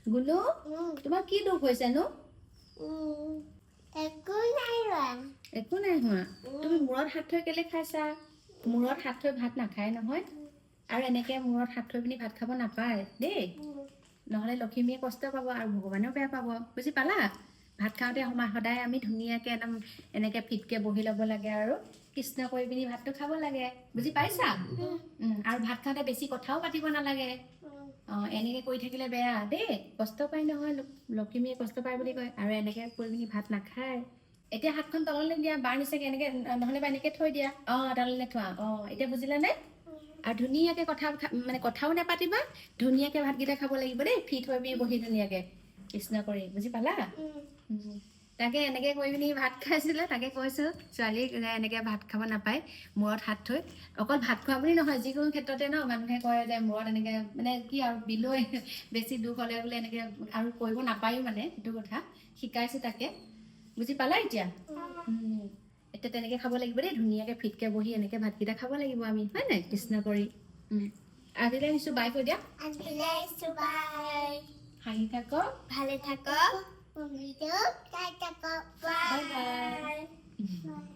গুলো তোমাৰ কি দুখ হৈছে নো একো নাই হোৱা একো নাই হোৱা তুমি মূৰত হাত থৈ কেলে খাইছা মূৰত হাত থৈ ভাত নাখায় নহয় আৰু এনেকে মূৰত হাত থৈ পিনি ভাত খাব নাপায় দেই নহ'লে লক্ষ্মীয়ে কষ্ট পাব আৰু ভগৱানেও বেয়া পাব বুজি পালা ভাত খাওঁতে সদায় আমি ধুনীয়াকে একদম এনেকে ফিটকে বহি ল'ব লাগে আৰু কৃষ্ণ কৰি পিনি ভাতটো খাব লাগে বুজি পাইছা আৰু ভাত খাওঁতে বেছি কথাও পাতিব নালাগে এনেকে কৰি থাকিলে বেয়া দেই কষ্ট পায় নহয় লক্ষ্মীয়ে কষ্ট পায় বুলি কয় আৰু এনেকে কৰি পিনি ভাত নাখায় এতিয়া হাতখন তললৈ দিয়া বাৰ নিচাকে এনেকে নহ'লে বা এনেকে থৈ দিয়া তললৈ থোৱা এতিয়া বুজিলা নে আৰু ধুনীয়াকে মানে কথাও নাপাতিবা ধুনীয়াকে ভাতকেইটা খাব লাগিব দেই ফিট হৈ পিনি বহি ধুনীয়াকে কৃষ্ণ কৰি বুজি পালা তাকে এনেকে কৰি পিনি ভাত খাইছিলে তাকে কৈছো ছোৱালীক এনেকে ভাত খাব নাপায় মূৰত হাত থৈ অকল ভাত খোৱা বুলি নহয় যিকোনো ক্ষেত্ৰতে ন মানুহে কয় যে মূৰত এনেকে মানে কি আৰু বিলৈ বেছি দুখ হ'লে বোলে এনেকে আৰু কৰিব নাপায়ো মানে সেইটো কথা শিকাইছো তাকে বুজি পালা এতিয়া এতিয়া তেনেকে খাব লাগিব দেই ধুনীয়াকে ফিটকে বহি এনেকে ভাতকেইটা খাব লাগিব আমি হয় নাই কৃষ্ণ কৰি আজিলৈ আহিছো বাই কৈ দিয়া আজিলৈ আহিছো বাই হাঁহি থাকক ভালে থাকক বাই বাই